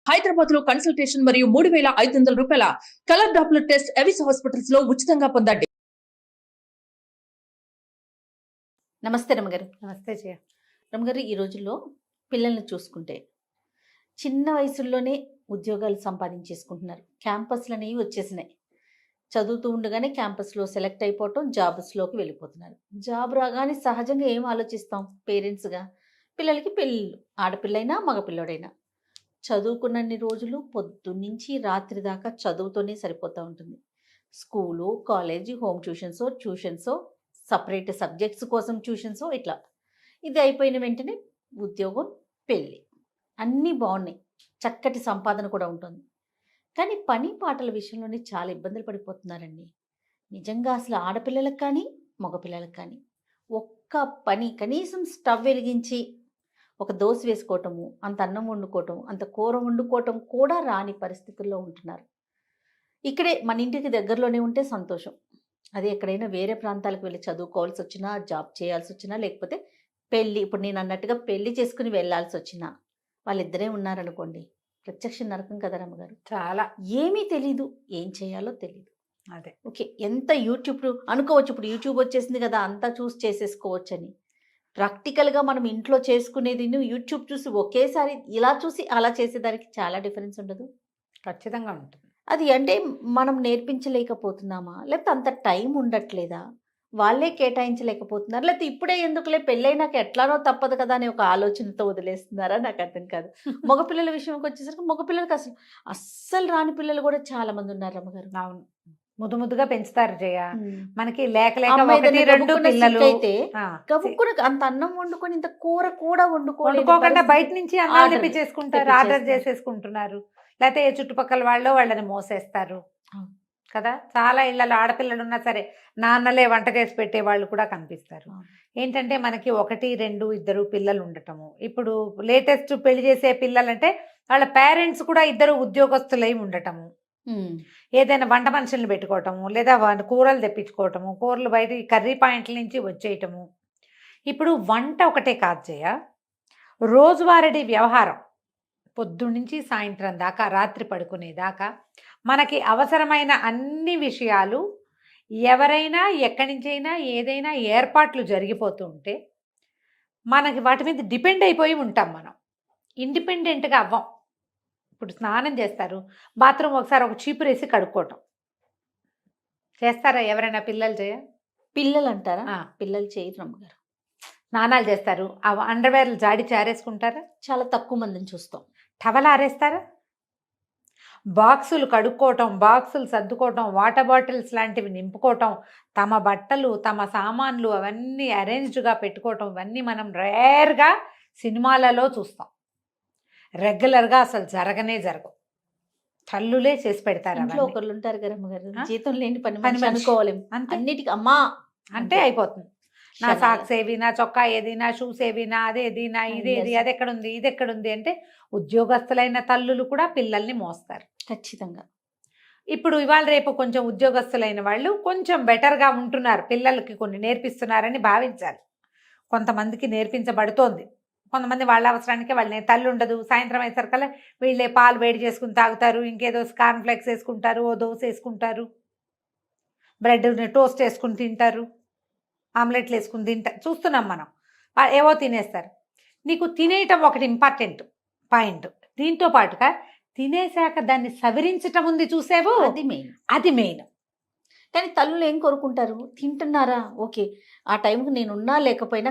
హైదరాబాద్ లో కన్సల్టేషన్ మరియు 3,500 రూపాయల colour Doppler test Avis hospitals లో ఉచితంగా పొందండి. నమస్తే రమగారు. నమస్తే జయ. రమగారు, ఈ రోజుల్లో పిల్లల్ని చూసుకుంటే చిన్న వయసుల్లోనే ఉద్యోగాలు సంపాదించేసుకుంటున్నారు. క్యాంపస్లు అనేవి వచ్చేసినాయి. చదువుతూ ఉండగానే క్యాంపస్లో సెలెక్ట్ అయిపోవటం, జాబ్స్లోకి వెళ్ళిపోతున్నారు. జాబ్ రాగానే సహజంగా ఏం ఆలోచిస్తాం పేరెంట్స్గా? పిల్లలకి పెళ్ళిళ్ళు, ఆడపిల్లైనా మగపిల్లడైనా. చదువుకున్నన్ని రోజులు పొద్దున్నుంచి రాత్రి దాకా చదువుతోనే సరిపోతూ ఉంటుంది. స్కూలు, కాలేజీ, హోమ్ ట్యూషన్సో సపరేట్ సబ్జెక్ట్స్ కోసం ట్యూషన్సో ఇట్లా. ఇది అయిపోయిన వెంటనే ఉద్యోగం, పెళ్ళి, అన్నీ బాగున్నాయి. చక్కటి సంపాదన కూడా ఉంటుంది. కానీ పని పాటల విషయంలోనే చాలా ఇబ్బందులు పడిపోతున్నారండి. నిజంగా అసలు ఆడపిల్లలకు కానీ మగపిల్లలకు కానీ ఒక్క పని, కనీసం స్టవ్ వెలిగించి ఒక దోశ వేసుకోవటము, అంత అన్నం వండుకోవటం, అంత కూర వండుకోవటం కూడా రాని పరిస్థితుల్లో ఉంటున్నారు. ఇక్కడే మన ఇంటికి దగ్గరలోనే ఉంటే సంతోషం. అది ఎక్కడైనా వేరే ప్రాంతాలకు వెళ్ళి చదువుకోవాల్సి వచ్చినా, జాబ్ చేయాల్సి వచ్చినా, లేకపోతే పెళ్ళి, ఇప్పుడు నేను అన్నట్టుగా పెళ్ళి చేసుకుని వెళ్ళాల్సి వచ్చినా, వాళ్ళిద్దరే ఉన్నారనుకోండి, ప్రత్యక్ష నరకం కదా రమ్మగారు. చాలా ఏమీ తెలీదు, ఏం చేయాలో తెలీదు. అదే ఓకే, ఎంత యూట్యూబ్ అనుకోవచ్చు, ఇప్పుడు యూట్యూబ్ వచ్చేసింది కదా, అంతా చూసి చేసేసుకోవచ్చు అని. ప్రాక్టికల్గా మనం ఇంట్లో చేసుకునేది యూట్యూబ్ చూసి ఒకేసారి ఇలా చూసి అలా చేసేదానికి చాలా డిఫరెన్స్ ఉండదు? ఖచ్చితంగా ఉంటుంది. అది అంటే మనం నేర్పించలేకపోతున్నామా, లేకపోతే అంత టైం ఉండట్లేదా, వాళ్ళే కేటాయించలేకపోతున్నారు, లేకపోతే ఇప్పుడే ఎందుకులే పెళ్ళైనాక ఎట్లానో తప్పదు కదా అనే ఒక ఆలోచనతో వదిలేస్తున్నారా? నాకు అర్థం కాదు. మగపిల్లల విషయంకి వచ్చేసరికి మగపిల్లలకి అస్సలు రాని పిల్లలు కూడా చాలా మంది ఉన్నారు రమ్మగారు. అవును, ముద్దుగా పెంచుతారు జయ. మనకి అమ్మాయి లేక ఏదైనా 2 పిల్లలు అయితే గబుక్కున అంత అన్నం వండుకొని ఇంత కూర కూడా వండుకోకుండా బయట నుంచి అన్నం ఆర్డర్ తెప్పించేసుకుంటారు, ఆర్డర్ చేసేసుకుంటున్నారు. లేకపోతే ఏ చుట్టుపక్కల వాళ్ళు వాళ్ళని మోసేస్తారు కదా. చాలా ఇళ్లలో ఆడపిల్లలు ఉన్నా సరే నాన్నలే వంట చేసి పెట్టే వాళ్ళు కూడా కనిపిస్తారు. ఏంటంటే మనకి 1, 2, 2 పిల్లలు ఉండటము. ఇప్పుడు లేటెస్ట్ పెళ్లి చేసే పిల్లలంటే వాళ్ళ పేరెంట్స్ కూడా 2 ఉద్యోగస్తులై ఉండటము. ఏదైనా వంట మనుషుల్ని పెట్టుకోవటము, లేదా కూరలు తెప్పించుకోవటము, కూరలు బయట కర్రీ పాయింట్ల నుంచి వచ్చేయటము. ఇప్పుడు వంట ఒకటే కాదు జయ, రోజువారీ వ్యవహారం పొద్దున్నుంచి సాయంత్రం దాకా, రాత్రి పడుకునేదాకా మనకి అవసరమైన అన్ని విషయాలు ఎవరైనా ఎక్కడి నుంచైనా ఏదైనా ఏర్పాట్లు జరిగిపోతూ ఉంటే మనకి వాటి మీద డిపెండ్ అయిపోయి ఉంటాం. మనం ఇండిపెండెంట్గా అవ్వం. ఇప్పుడు స్నానం చేస్తారు, బాత్రూమ్ ఒకసారి ఒక చీపురు వేసి కడుక్కోవటం చేస్తారా ఎవరైనా? పిల్లలు పిల్లలు అంటారా? పిల్లలు చేయరు అమ్మగారు. స్నానాలు చేస్తారు, ఆ అండర్వేర్లు జాడి చారేసుకుంటారా? చాలా తక్కువ మందిని చూస్తాం. టవల్ ఆరేస్తారా? బాక్సులు కడుక్కోవటం, బాక్సులు సర్దుకోవటం, వాటర్ బాటిల్స్ లాంటివి నింపుకోవటం, తమ బట్టలు, తమ సామాన్లు అవన్నీ అరేంజ్డ్గా పెట్టుకోవటం, ఇవన్నీ మనం రేర్గా సినిమాలలో చూస్తాం. రెగ్యులర్గా అసలు జరగవు. తల్లులే చేసి పెడతారు. ఇంట్లో ఒకళ్ళు ఉంటారు కదా అమ్మగారు, జీతం లేని పని మనిషి అనుకోలేము, అన్నిటికీ అమ్మా అంటే అయిపోతుంది. నా సాక్స్ ఏవి, నా చొక్కా ఏది, నా షూస్ ఏవి, నా అదేది, నా ఇదేది, అది ఎక్కడుంది, ఇది ఎక్కడుంది అంటే ఉద్యోగస్తులైన తల్లులు కూడా పిల్లల్ని మోస్తారు ఖచ్చితంగా. ఇప్పుడు ఇవాళ రేపు కొంచెం ఉద్యోగస్తులైన వాళ్ళు కొంచెం బెటర్గా ఉంటున్నారు, పిల్లలకి కొన్ని నేర్పిస్తున్నారని భావించాలి. కొంతమందికి నేర్పించబడుతోంది, కొంతమంది వాళ్ళ అవసరానికి వాళ్ళని తల్లి ఉండదు, సాయంత్రం అయ్యేసరికల్లా వీళ్ళే పాలు వేడి చేసుకుని తాగుతారు, ఇంకేదో కార్న్ఫ్లెక్స్ వేసుకుంటారు, ఓ దోశ వేసుకుంటారు, బ్రెడ్ టోస్ట్ వేసుకుని తింటారు, ఆమ్లెట్లు వేసుకుని తింటారు, చూస్తున్నాం మనం. ఏవో తినేస్తారు. నీకు తినేయటం ఒకటి ఇంపార్టెంట్ పాయింట్. దీంతో పాటుగా తినేశాక దాన్ని సవరించటం ఉంది చూసావు, అది మెయిన్. కానీ తల్లులు ఏం కోరుకుంటారు? తింటున్నారా, ఓకే, ఆ టైంకి నేనున్నా లేకపోయినా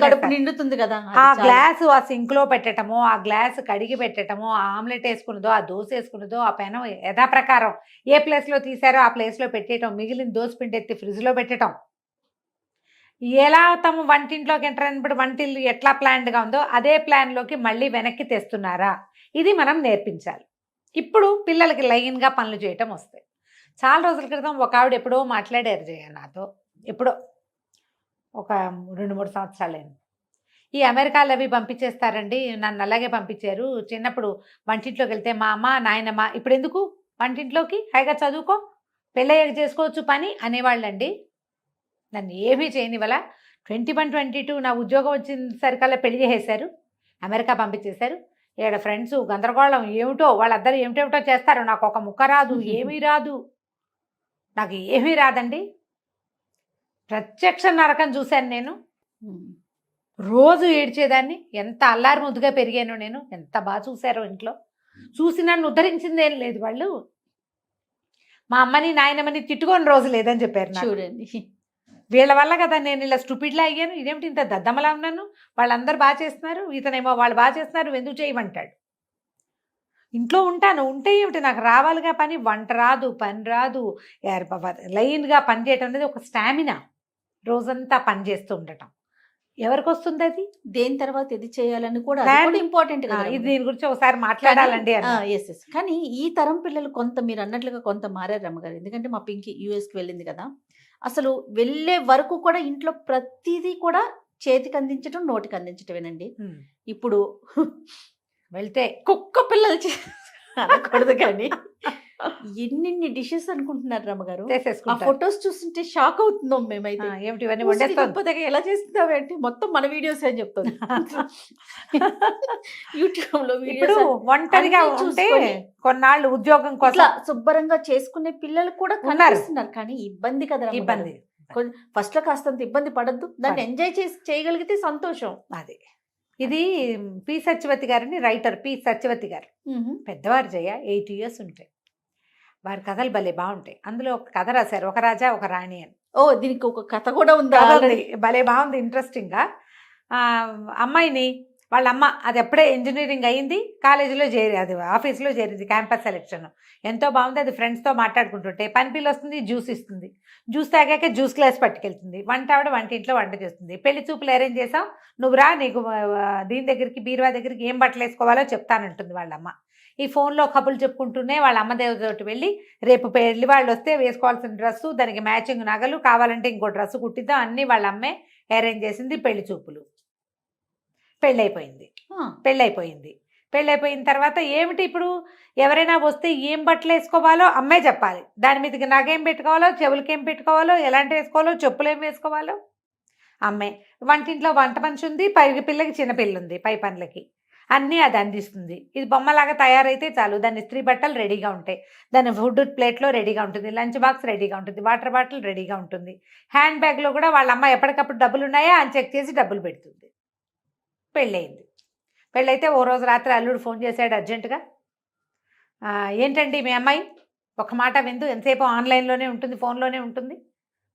కడుపు నిండుతుంది కదా. ఆ గ్లాసు ఆ సింక్లో పెట్టటము, ఆ గ్లాసు కడిగి పెట్టటము, ఆ ఆమ్లెట్ వేసుకున్నదో, ఆ దోశ వేసుకున్నదో, ఆ పెనం యథాప్రకారం ఏ ప్లేస్లో తీసారో ఆ ప్లేస్లో పెట్టేయటం, మిగిలిన దోశ పిండి ఎత్తి ఫ్రిడ్జ్లో పెట్టడం. ఎలా తమ వంటింట్లోకి ఎంటర్ అయినప్పుడు వంటిల్లు ఎట్లా ప్లాన్డ్గా ఉందో అదే ప్లాన్లోకి మళ్ళీ వెనక్కి తెస్తున్నారా, ఇది మనం నేర్పించాలి. ఇప్పుడు పిల్లలకి లైన్గా పనులు చేయటం వస్తాయి. చాలా రోజుల క్రితం ఒక ఆవిడ ఎప్పుడో మాట్లాడారు జయ నాతో, ఎప్పుడో ఒక 2-3 సంవత్సరాలైంది. ఈ అమెరికాలో అవి పంపించేస్తారండి, నన్ను అలాగే పంపించారు. చిన్నప్పుడు వంటింట్లోకి వెళ్తే మా అమ్మ నాయనమ్మ ఇప్పుడు ఎందుకు వంటింట్లోకి, హాయిగా చదువుకో, పెళ్ళయ్యాక చేసుకోవచ్చు పని అనేవాళ్ళండి. నన్ను ఏమీ చేయనివల్ల 21, 22 నా ఉద్యోగం వచ్చిన సరికల్లా పెళ్లి చేసేశారు, అమెరికా పంపించేశారు. ఈడ ఫ్రెండ్స్ గందరగోళం ఏమిటో వాళ్ళందరూ ఏమిటేమిటో చేస్తారు, నాకు ఒక ముక్క రాదు, ఏమీ రాదు, నాకు ఏమీ రాదండి. ప్రత్యక్ష నరకం చూశాను నేను. రోజు ఏడ్చేదాన్ని, ఎంత అల్లారి ముద్దుగా పెరిగాను నేను, ఎంత బాగా చూశారో ఇంట్లో. చూసి నన్ను ఉద్ధరించిందేం లేదు వాళ్ళు. మా అమ్మని నాయనమ్మని తిట్టుకొని రోజు లేదని చెప్పారు నాకు. చూడండి. వీళ్ళ వల్ల కదా నేను ఇలా స్టూపిడ్లా అయ్యాను. ఇదేమిటి ఇంత దద్దమ్మలా ఉన్నాను, వాళ్ళందరూ బాగా చేస్తున్నారు, ఇతనేమో వాళ్ళు బాగా చేస్తున్నారు, నువ్వు ఎందుకు చేయమంటాడు. ఇంట్లో ఉంటాను, ఉంటే ఏమిటి నాకు రావాలిగా పని. వంట రాదు, పని రాదు, లైన్గా పని చేయటం అనేది ఒక స్టామినా. రోజంతా పని చేస్తూ ఉండటం ఎవరికి వస్తుంది అది? దేని తర్వాత ఇది చేయాలని కూడా ఇంపార్టెంట్ కదా. ఇది దీని గురించి ఒకసారి మాట్లాడాలండి. Yes yes. కానీ ఈ తరం పిల్లలు కొంత మీరు అన్నట్లుగా కొంత మారారు రమ్మగారు. ఎందుకంటే మా పింకి యూఎస్కి వెళ్ళింది కదా, అసలు వెళ్ళే వరకు కూడా ఇంట్లో ప్రతిదీ కూడా చేతికి అందించడం, నోటికి అందించటమేనండి. ఇప్పుడు వెళ్తే కుక్క పిల్లలు అనకూడదు కానీ ఎన్ని డిషెస్ అనుకుంటున్నారు రమ్మగారు. ఆ ఫొటోస్ చూస్తుంటే షాక్ అవుతున్నాం మేమైతే. ఏమిటి ఇవన్నీ వండేస్తాం, ఎలా చేస్తున్నావు అంటే మొత్తం మన వీడియోస్ అని చెప్తుంది. యూట్యూబ్ లో ఇప్పుడు ఒంటరిగా ఉంటే కొన్నాళ్ళు ఉద్యోగం కోసం శుభ్రంగా చేసుకునే పిల్లలు కూడా కనిపిస్తున్నారు. కానీ ఇబ్బంది కదా, ఇబ్బంది. ఫస్ట్ లో కాస్తంత ఇబ్బంది పడద్దు, దాన్ని ఎంజాయ్ చేసి చేయగలిగితే సంతోషం. అది ఇది పి సత్యవతి గారిని, రైటర్ పి సత్యవతి గారు, పెద్దవారు జయ 80 years ఉంటాయి. వారి కథలు భలే బాగుంటాయి. అందులో ఒక కథ రాశారు, ఒక రాజా ఒక రాణి అని. ఓ దీనికి ఒక కథ కూడా ఉందా? భలే బాగుంది, ఇంట్రెస్టింగ్గా. అమ్మాయిని వాళ్ళ అమ్మ అది ఎప్పుడే ఇంజనీరింగ్ అయింది, కాలేజీలో చేరి అది ఆఫీస్లో చేరింది, క్యాంపస్ సెలెక్షన్ ఎంతో బాగుంది. అది ఫ్రెండ్స్తో మాట్లాడుకుంటుంటే పని పిల్ల వస్తుంది, జ్యూస్ ఇస్తుంది, జ్యూస్ తాగాక జ్యూస్ గ్లాస్ పట్టుకెళ్తుంది, వంట ఆవిడ వంటింట్లో వంట చేస్తుంది. పెళ్లి చూపులు అరేంజ్ చేసాం, నువ్వు రా, నీకు దీని దగ్గరికి బీరువా దగ్గరికి ఏం బట్టలు వేసుకోవాలో చెప్తానంటుంది వాళ్ళమ్మ. ఈ ఫోన్లో కబుర్లు చెప్పుకుంటూనే వాళ్ళ అమ్మ దేవతోటి వెళ్ళి రేపు పెళ్లి వాళ్ళు వస్తే వేసుకోవాల్సిన డ్రెస్సు, దానికి మ్యాచింగ్ నగలు, కావాలంటే ఇంకో డ్రెస్సు కుట్టిద్దాం, అన్నీ వాళ్ళ అమ్మే అరేంజ్ చేసింది. పెళ్లి చూపులు, పెళ్ళైపోయింది. పెళ్ళైపోయిన తర్వాత ఏమిటి ఇప్పుడు ఎవరైనా వస్తే ఏం బట్టలు వేసుకోవాలో అమ్మే చెప్పాలి. దాని మీదకి నగేం పెట్టుకోవాలో, చెవులకి ఏం పెట్టుకోవాలో, ఎలాంటి వేసుకోవాలో, చెప్పులు ఏం వేసుకోవాలో అమ్మే. వంటింట్లో వంట మనిషి ఉంది, పై పిల్లకి చిన్నపిల్ల ఉంది, పై పనులకి అన్నీ అది అందిస్తుంది. ఇది బొమ్మలాగా తయారైతే చాలు, దాని ఇస్త్రీ బట్టలు రెడీగా ఉంటాయి, దాని ఫుడ్ ప్లేట్లో రెడీగా ఉంటుంది, లంచ్ బాక్స్ రెడీగా ఉంటుంది, వాటర్ బాటిల్ రెడీగా ఉంటుంది, హ్యాండ్ బ్యాగ్లో కూడా వాళ్ళ అమ్మ ఎప్పటికప్పుడు డబ్బులు ఉన్నాయా అని చెక్ చేసి డబ్బులు పెడుతుంది. పెళ్ళయింది. పెళ్ళైతే ఓ రోజు రాత్రి అల్లుడు ఫోన్ చేశాడు అర్జెంటుగా, ఏంటండి మీ అమ్మాయి ఒక మాట విందు, ఎంతసేపు ఆన్లైన్లోనే ఉంటుంది, ఫోన్లోనే ఉంటుంది,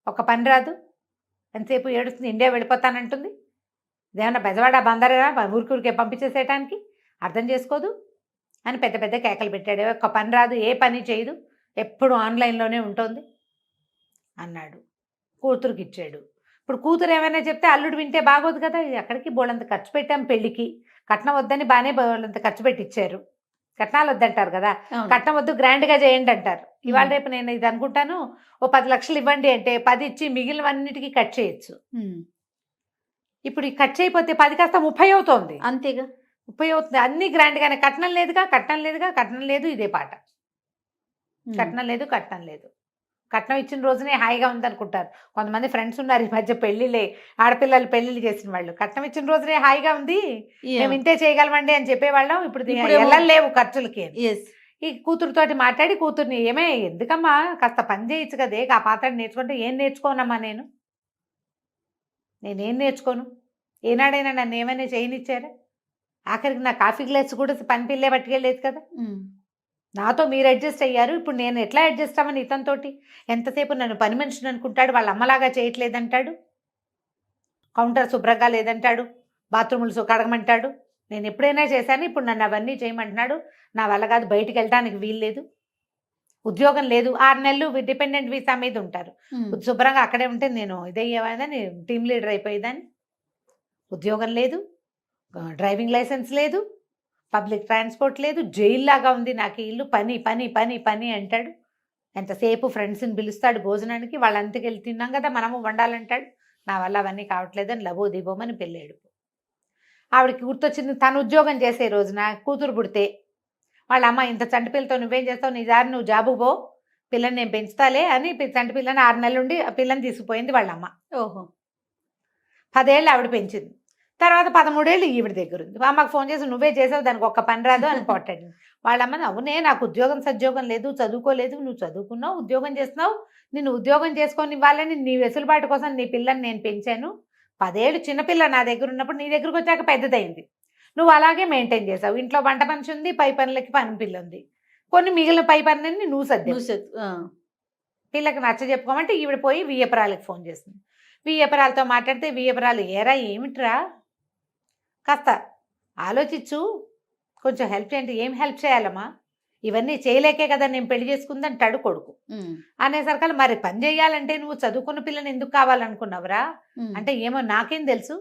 ఒక పని రాదు, ఎంతసేపు ఏడుస్తుంది, ఇండియా వెళ్ళిపోతానంటుంది, ఇదేమన్నా బెజవాడ బందరా ఊరికే పంపించేసేయటానికి, అర్థం చేసుకోదు అని పెద్ద పెద్ద కేకలు పెట్టాడు. ఒక పని రాదు, ఏ పని చేయదు, ఎప్పుడు ఆన్లైన్లోనే ఉంటుంది అన్నాడు. కూతురుకి ఇచ్చాడు. ఇప్పుడు కూతురు ఏమైనా చెప్తే అల్లుడు వింటే బాగోదు కదా. ఎక్కడికి బోళ్ళంత ఖర్చు పెట్టాం పెళ్ళికి, కట్నం వద్దని బాగానే బోళ్ళంత ఖర్చు పెట్టి ఇచ్చారు. కట్నాలు వద్దంటారు కదా, కట్నం వద్దు గ్రాండ్గా చేయండి అంటారు. ఇవాళ రేపు నేను ఇది అనుకుంటాను, ఓ 10 లక్షలు ఇవ్వండి అంటే 10 ఇచ్చి మిగిలినవన్నిటికీ కట్ చేయొచ్చు. ఇప్పుడు ఈ కట్ చేయకపోతే 10 కాస్త 30 అవుతోంది. అంతేగా, 30 అవుతుంది. అన్ని గ్రాండ్గానే, కట్నం లేదుగా, కట్నం లేదుగా, కట్నం లేదు, ఇదే పాట, కట్నం లేదు, కట్నం లేదు. కట్నం ఇచ్చిన రోజునే హాయిగా ఉందనుకుంటారు కొంతమంది ఫ్రెండ్స్ ఉన్నారు ఈ మధ్య, పెళ్ళిళ్ళే ఆడపిల్లలు పెళ్ళిళ్ళు చేసిన వాళ్ళు, కట్నం ఇచ్చిన రోజునే హాయిగా ఉంది, మేము ఇంతే చేయగలమండి అని చెప్పేవాళ్ళం. ఇప్పుడు వెళ్ళలేవు ఖర్చులకి. ఈ కూతురుతోటి మాట్లాడి కూతుర్ని, ఏమే ఎందుకమ్మా కాస్త పని చేయొచ్చు కదే, ఆ పాత్ర నేర్చుకుంటే, ఏం నేర్చుకోనమ్మా నేనేం నేర్చుకోను, ఏనాడైనా నన్ను ఏమైనా చేయనిచ్చారా, ఆఖరికి నా కాఫీ గ్లాస్ కూడా పని పిల్లే పట్టుకెళ్ళలేదు కదా, నాతో మీరు అడ్జస్ట్ అయ్యారు, ఇప్పుడు నేను ఎట్లా అడ్జస్ట్ అవ్వను ఇతనితోటి, ఎంతసేపు నన్ను పని మనిషిని అనుకుంటాడు, వాళ్ళ అమ్మలాగా చేయట్లేదంటాడు, కౌంటర్ శుభ్రంగా లేదంటాడు, బాత్రూములు కడగమంటాడు, నేను ఎప్పుడైనా చేశాను, ఇప్పుడు నన్ను అవన్నీ చేయమంటున్నాడు, నా వల్ల కాదు, బయటికి వెళ్ళడానికి వీలు లేదు, ఉద్యోగం లేదు, 6 నెలలు డిపెండెంట్ వీసా మీద ఉంటారు, శుభ్రంగా అక్కడే ఉంటే నేను ఇదయ్యేవాదని, టీమ్ లీడర్ అయిపోయేదాన్ని, ఉద్యోగం లేదు, డ్రైవింగ్ లైసెన్స్ లేదు, పబ్లిక్ ట్రాన్స్పోర్ట్ లేదు, జైల్లాగా ఉంది నాకు ఇల్లు, పని పని పని పని అంటాడు, ఎంతసేపు ఫ్రెండ్స్ని పిలుస్తాడు భోజనానికి, వాళ్ళంతకి వెళ్ళి తిన్నాం కదా మనము వండాలంటాడు, నా వల్ల అవన్నీ కావట్లేదని లబో దిబోమని పెళ్ళాడు. ఆవిడకి గుర్తొచ్చింది, తను ఉద్యోగం చేసే రోజున కూతురు పుడితే వాళ్ళ అమ్మ, ఇంత చంటి పిల్లతో నువ్వేం చేస్తావు, నీ దారి నువ్వు జాబుకు పో, పిల్లని నేను పెంచుతాలే అని చంటి పిల్లని 6 నెలలు ఉండి ఆ పిల్లని తీసుకుపోయింది వాళ్ళమ్మ. 10 ఏళ్ళు ఆవిడ పెంచింది. తర్వాత 13 ఏళ్ళు ఈవిడ దగ్గర ఉంది. అమ్మకు ఫోన్ చేసి నువ్వే చేసావు, దానికి ఒక్క పని రాదు అని పోటాడు. వాళ్ళమ్మని అవునే నాకు ఉద్యోగం సద్యోగం లేదు, చదువుకోలేదు, నువ్వు చదువుకున్నావు, ఉద్యోగం చేస్తున్నావు, నిన్ను ఉద్యోగం చేసుకొని ఇవ్వాలని నీ వెసులుబాటు కోసం నీ పిల్లని నేను పెంచాను. 10 ఏళ్ళు చిన్నపిల్ల నా దగ్గర ఉన్నప్పుడు నీ దగ్గరకు వచ్చాక పెద్దదైంది. నువ్వు అలాగే మెయింటైన్ చేసావు. ఇంట్లో వంట మనిషి ఉంది, పై పనులకి పని పిల్ల ఉంది, కొన్ని మిగిలిన పై పనులన్నీ నువ్వు సర్దావు. పిల్లకి నచ్చ చెప్పుకోమంటే ఈవిడ పోయి వియ్యపురాలకి ఫోన్ చేసింది. వియ్యపురాలతో మాట్లాడితే వియ్యపురాలు ఏరా ఏమిట్రా కాస్త ఆలోచించు, కొంచెం హెల్ప్ చేయండి. ఏం హెల్ప్ చేయాలమ్మా, ఇవన్నీ చేయలేకే కదా నేను పెళ్లి చేసుకుందంటాడు కొడుకు. అనేసరికల్ మరి పని చేయాలంటే నువ్వు చదువుకున్న పిల్లని ఎందుకు కావాలనుకున్నావురా అంటే ఏమో నాకేం తెలుసు,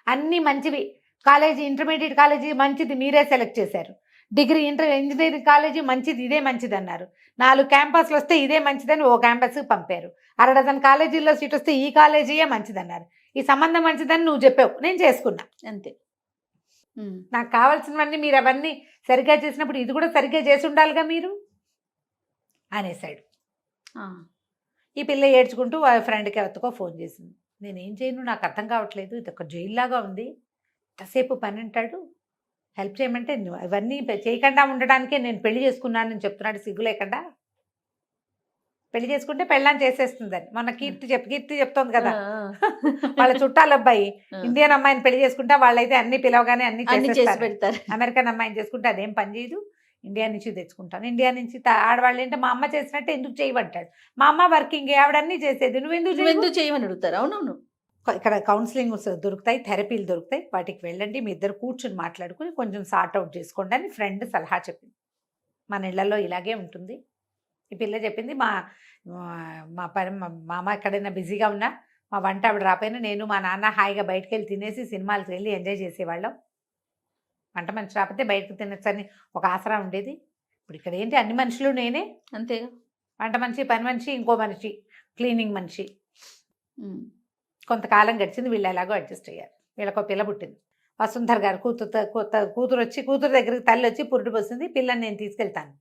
అన్నీ మంచివి, కాలేజీ ఇంటర్మీడియట్ కాలేజీ మంచిది మీరే సెలెక్ట్ చేశారు, డిగ్రీ ఇంజనీరింగ్ కాలేజీ మంచిది, ఇదే మంచిది అన్నారు, 4 క్యాంపస్లు వస్తే ఇదే మంచిదని ఓ క్యాంపస్కి పంపారు, 6 డజన్ కాలేజీల్లో సీట్ వస్తే ఈ కాలేజీయే మంచిదన్నారు, ఈ సంబంధం మంచిదని నువ్వు చెప్పావు, నేను చేసుకున్నా అంతే. నాకు కావాల్సినవన్నీ మీరు అవన్నీ సరిగ్గా చేసినప్పుడు ఇది కూడా సరిగ్గా చేసి ఉండాలిగా మీరు అనేసాడు. ఈ పిల్ల ఏడ్చుకుంటూ వాళ్ళ ఫ్రెండ్కి ఎవరికో ఫోన్ చేసింది. నేనేం చేయను, నాకు అర్థం కావట్లేదు, ఇది ఒక జైల్లాగా ఉంది, ఎంతసేపు పని అంటాడు, హెల్ప్ చేయమంటే ఇవన్నీ చేయకుండా ఉండడానికే నేను పెళ్లి చేసుకున్నానని చెప్తున్నాడు సిగ్గు లేకుండా. పెళ్లి చేసుకుంటే పెళ్ళాన్ని చేసేస్తుందని మొన్న కీర్తి చెప్తోంది కదా, వాళ్ళ చుట్టాల అబ్బాయి ఇండియన్ అమ్మాయిని పెళ్లి చేసుకుంటే వాళ్ళైతే అన్ని పిలవగానే అన్ని చేసి పెడతారు, అమెరికన్ అమ్మాయిని చేసుకుంటే అదేం పని చేయదు, ఇండియా నుంచి తెచ్చుకుంటాను, ఇండియా నుంచి ఆడవాళ్ళు ఏంటంటే మా అమ్మ చేసినట్టే ఎందుకు చేయమంటాడు, మా అమ్మ వర్కింగ్ ఆవిడన్నీ చేసేది, నువ్వు ఎందుకు చేయమని అడుగుతారు. అవునవును, ఇక్కడ కౌన్సిలింగ్ దొరుకుతాయి, థెరపీలు దొరుకుతాయి, వాటికి వెళ్ళండి, మీ ఇద్దరు కూర్చొని మాట్లాడుకుని కొంచెం సార్ట్ అవుట్ చేసుకోండి అని ఫ్రెండ్ సలహా చెప్పింది. మన ఇళ్లలో ఇలాగే ఉంటుంది. ఈ పిల్ల చెప్పింది మా అమ్మ ఎక్కడైనా బిజీగా ఉన్నా మా వంట ఆవిడ రాపోయినా నేను మా నాన్న హాయిగా బయటకు వెళ్ళి తినేసి సినిమాలకు వెళ్ళి ఎంజాయ్ చేసేవాళ్ళం, వంట మనిషి రాకపోతే బయటకు తినచ్చని ఒక ఆసరా ఉండేది. ఇప్పుడు ఇక్కడ ఏంటి అన్ని మనుషులు నేనే, అంతేగా, వంట మనిషి, పని మనిషి, ఇంకో మనిషి, క్లీనింగ్ మనిషి. కొంతకాలం గడిచింది, వీళ్ళు ఎలాగో అడ్జస్ట్ అయ్యారు. వీళ్ళకో పిల్ల పుట్టింది. వసుంధర గారు కూతురు దగ్గరికి తల్లి వచ్చి పురుడు పోసింది, పిల్లని నేను తీసుకెళ్తాను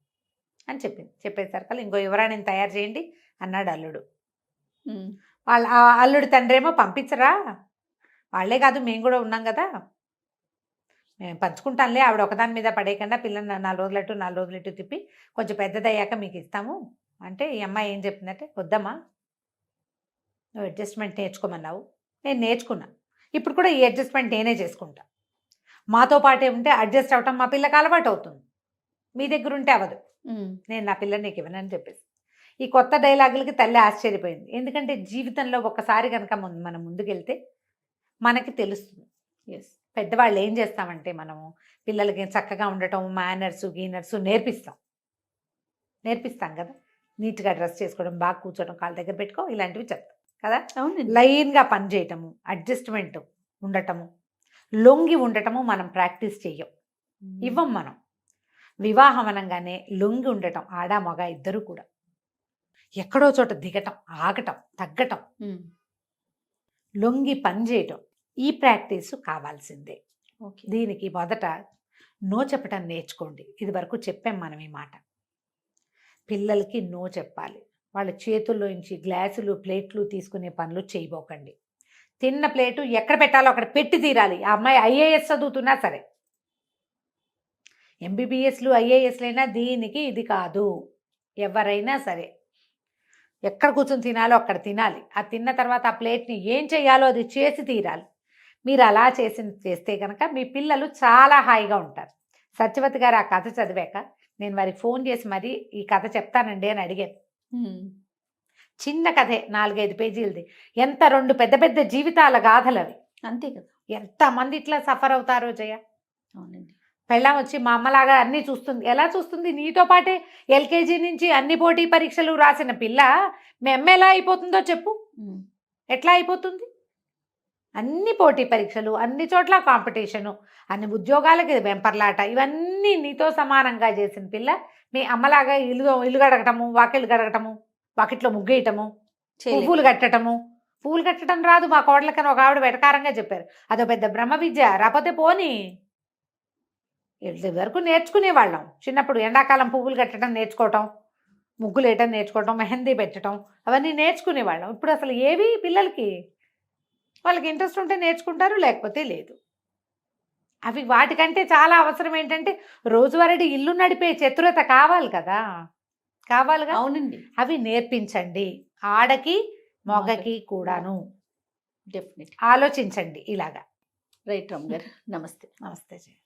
అని చెప్పింది. చెప్పేసరికి ఇంకో యువరాణిని తయారు చేయండి అన్నాడు అల్లుడు. వాళ్ళ అల్లుడు తండ్రి ఏమో పంపించరా, వాళ్ళే కాదు మేము కూడా ఉన్నాం కదా, మేము పంచుకుంటానులే, ఆవిడ ఒకదాని మీద పడేయకుండా పిల్లని 4 రోజులట్టు తిప్పి కొంచెం పెద్దదయ్యాక మీకు ఇస్తాము అంటే, ఈ అమ్మాయి ఏం చెప్పిందంటే, వద్దమ్మా నువ్వు అడ్జస్ట్మెంట్ నేర్చుకోమన్నావు, నేను నేర్చుకున్నా, ఇప్పుడు కూడా ఈ అడ్జస్ట్మెంట్ నేనే చేసుకుంటా, మాతో పాటే ఉంటే అడ్జస్ట్ అవటం మా పిల్లకి అలవాటు అవుతుంది, మీ దగ్గర ఉంటే అవ్వదు, నేను నా పిల్లని నీకు ఇవ్వనని చెప్పేసి. ఈ కొత్త డైలాగులకి తల్లి ఆశ్చర్యపోయింది. ఎందుకంటే జీవితంలో ఒకసారి కనుక మనం ముందుకెళ్తే మనకి తెలుస్తుంది. పెద్దవాళ్ళు ఏం చేస్తామంటే మనము పిల్లలకి చక్కగా ఉండటం, మేనర్సు గీనర్సు నేర్పిస్తాం కదా, నీట్గా డ్రెస్ చేసుకోవడం, బాగా కూర్చోవడం, కాళ్ళ దగ్గర పెట్టుకో, ఇలాంటివి చెప్తాం కదా. లైన్గా పని చేయటము, అడ్జస్ట్మెంట్ ఉండటము, లొంగి ఉండటము మనం ప్రాక్టీస్ చెయ్యం, ఇవ్వం మనం. వివాహం అనగానే లొంగి ఉండటం, ఆడ మగ ఇద్దరు కూడా ఎక్కడో చోట దిగటం, ఆగటం, తగ్గటం, లొంగి పని చేయటం, ఈ ప్రాక్టీసు కావాల్సిందే. దీనికి మొదట నో చెప్పటం నేర్చుకోండి. ఇది వరకు చెప్పాం మనం ఈ మాట. పిల్లలకి నో చెప్పాలి. వాళ్ళ చేతుల్లోంచి గ్లాసులు ప్లేట్లు తీసుకునే పనులు చేయబోకండి. తిన్న ప్లేటు ఎక్కడ పెట్టాలో అక్కడ పెట్టి తీరాలి. ఆ అమ్మాయి IAS చదువుతున్నా సరే, MBBSలు IASలైనా దీనికి ఇది కాదు. ఎవరైనా సరే ఎక్కడ కూర్చొని తినాలో అక్కడ తినాలి. ఆ తిన్న తర్వాత ఆ ప్లేట్ని ఏం చేయాలో అది చేసి తీరాలి. మీరు అలా చేస్తే కనుక మీ పిల్లలు చాలా హాయిగా ఉంటారు. సత్యవతి గారు ఆ కథ చదివాక నేను వారికి ఫోన్ చేసి మరి ఈ కథ చెప్తానండి అని అడిగాను. చిన్న కథే, 4-5 పేజీలది. ఎంత 2 పెద్ద పెద్ద జీవితాల గాథలు అవి. అంతే కదా, ఎంతమంది ఇట్లా సఫర్ అవుతారో జయ. అవునండి. పెళ్ళాం వచ్చి మా అమ్మలాగా అన్నీ చూస్తుంది. ఎలా చూస్తుంది? నీతో పాటే LKG నుంచి అన్ని పోటీ పరీక్షలు రాసిన పిల్ల మీ అమ్మ ఎలా అయిపోతుందో చెప్పు. ఎట్లా అయిపోతుంది? అన్ని పోటీ పరీక్షలు, అన్ని చోట్ల కాంపిటీషను, అన్ని ఉద్యోగాలకి వెంపర్లాట, ఇవన్నీ నీతో సమానంగా చేసిన పిల్ల మీ అమ్మలాగా ఇల్లు గడగటము, వాకిళ్ళు గడగటము, వాకిట్లో ముగ్గేయటము, పువ్వులు కట్టడం రాదు మా కోడలకని ఒక ఆవిడ వెటకారంగా చెప్పారు. అదో పెద్ద బ్రహ్మ విద్య. రాకపోతే పోనీ, వరకు నేర్చుకునేవాళ్ళం చిన్నప్పుడు. ఎండాకాలం పువ్వులు కట్టడం నేర్చుకోవటం, ముగ్గులు వేయటం నేర్చుకోవటం, మెహందీ పెట్టడం, అవన్నీ నేర్చుకునేవాళ్ళం. ఇప్పుడు అసలు ఏవి పిల్లలకి, వాళ్ళకి ఇంట్రెస్ట్ ఉంటే నేర్చుకుంటారు, లేకపోతే లేదు. అవి వాటికంటే చాలా అవసరం ఏంటంటే రోజువారీ ఇల్లు నడిపే చతురత కావాలి కావాలిగా. అవునండి, అవి నేర్పించండి, ఆడకి మగకి కూడాను. డెఫినెట్. ఆలోచించండి ఇలాగా. రైట్ రామ్ గారు, నమస్తే. నమస్తే జయ.